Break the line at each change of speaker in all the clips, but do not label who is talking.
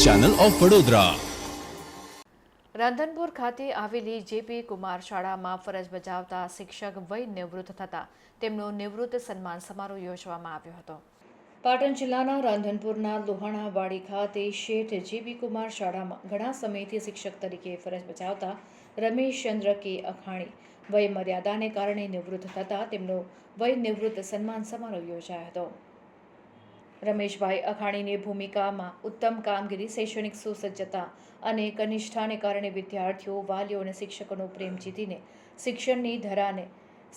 Channel of Vadodara.
Radhanpur ખાતે આવેલી JP Kumar શાળામાં ફરજ બજાવતા શિક્ષક વય નિવૃત્ત થતા તેમનો નિવૃત્ત સન્માન સમારોહ યોજવામાં આવ્યો હતો। પાટણ જિલ્લાના રાંધનપુરના લોહાણાવાડી ખાતે શેઠ જેપી કુમાર શાળામાં ઘણા સમયથી શિક્ષક તરીકે ફરજ બજાવતા રમેશચંદ્ર કે અખાણી વય મર્યાદાને કારણે નિવૃત્ત થતા તેમનો વય નિવૃત્ત સન્માન સમારોહ યોજાયો હતો। રમેશભાઈ અખાણીની ભૂમિકામાં ઉત્તમ કામગીરી, શૈક્ષણિક સુસજ્જતા અને કનિષ્ઠાને કારણે વિદ્યાર્થીઓ, વાલીઓ અને શિક્ષકોનો પ્રેમ જીતીને શિક્ષણની ધરાને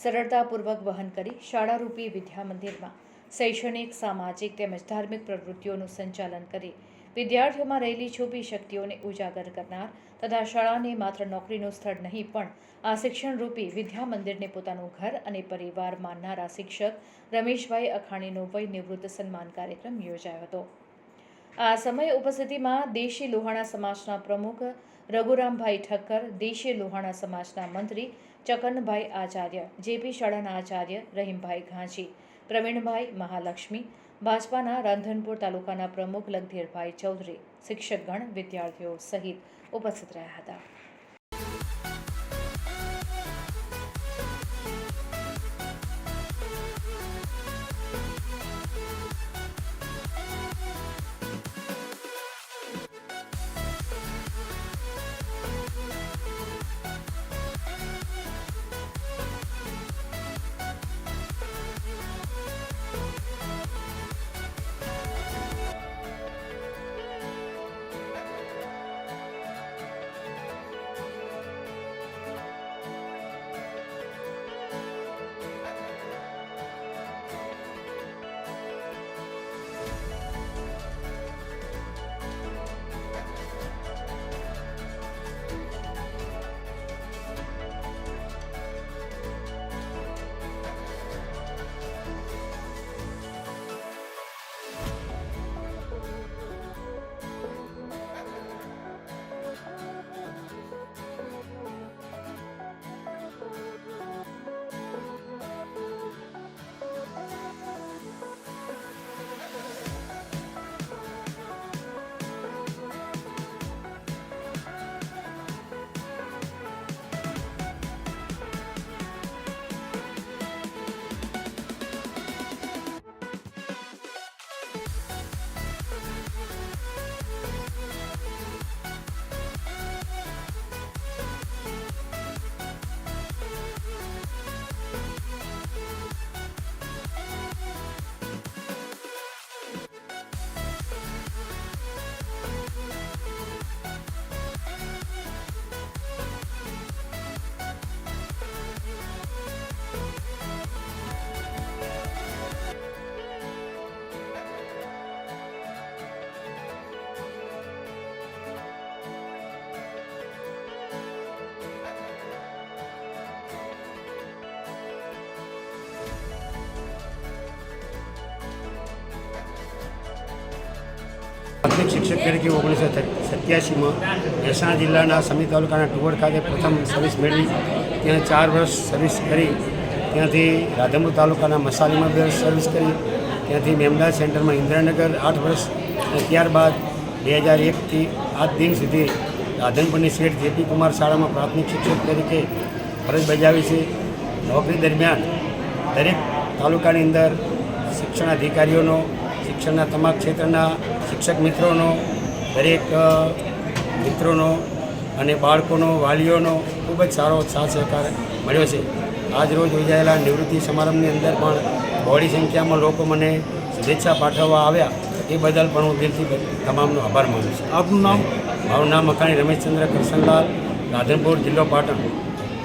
સરળતાપૂર્વક વહન કરી શાળારૂપી વિદ્યા મંદિરમાં શૈક્ષણિક, સામાજિક તેમજ ધાર્મિક પ્રવૃત્તિઓનું સંચાલન કરી વિદ્યાર્થીઓમાં રહેલી છુપી શક્તિઓને ઉજાગર કરનાર તથા શાળાને માત્ર નોકરીનું સ્થળ નહીં પણ આ શિક્ષણરૂપી વિદ્યા મંદિરને પોતાનું ઘર અને પરિવાર માનનારા શિક્ષક રમેશભાઈ અખાણીનો વય નિવૃત્ત સન્માન કાર્યક્રમ યોજાયો હતો। આ સમયે ઉપસ્થિતિમાં દેશી લોહાણા સમાજના પ્રમુખ રઘુરામભાઈ ઠક્કર, દેશી લોહાણા સમાજના મંત્રી ચકનભાઈ આચાર્ય, જેપી શાળાના આચાર્ય રહીમભાઈ ઘાંચી, પ્રવીણભાઈ મહાલક્ષ્મી, ભાજપાના રાંધનપુર તાલુકાના પ્રમુખ લખધીરભાઈ ચૌધરી, શિક્ષકગણ, વિદ્યાર્થીઓ સહિત ઉપસ્થિત રહ્યા હતા।
પ્રાથમિક શિક્ષક તરીકે 1987માં મહેસાણા જિલ્લાના સમી તાલુકાના ટુવડ ખાતે પ્રથમ સર્વિસ મેળવી, ત્યાં 4 વર્ષ સર્વિસ કરી, ત્યાંથી રાધનપુર તાલુકાના મસાલીમાં 2 વર્ષ સર્વિસ કરી, ત્યાંથી મેમદાદ સેન્ટરમાં ઇન્દ્રાનગર 8 વર્ષ અને ત્યારબાદ 2001થી આજ દિન સુધી રાધનપુરની શેઠ જેપી કુમાર શાળામાં પ્રાથમિક શિક્ષક તરીકે ફરજ બજાવી છે। નોકરી દરમિયાન દરેક તાલુકાની અંદર શિક્ષણ અધિકારીઓનો, શિક્ષણના તમામ ક્ષેત્રના શિક્ષક મિત્રોનો, દરેક મિત્રોનો અને બાળકોનો, વાલીઓનો ખૂબ જ સારો સાથ સહકાર મળ્યો છે। આજ રોજ યોજાયેલા નિવૃત્તિ સમારંભની અંદર પણ બહોળી સંખ્યામાં લોકો મને શુભેચ્છા પાઠવવા આવ્યા, એ બદલ પણ હું દિલથી તમામનો આભાર માનું છું।
આપનું નામ?
મારું નામ અખાણી રમેશચંદ્ર કરસનલાલ, રાધનપુર, જિલ્લો પાટણ।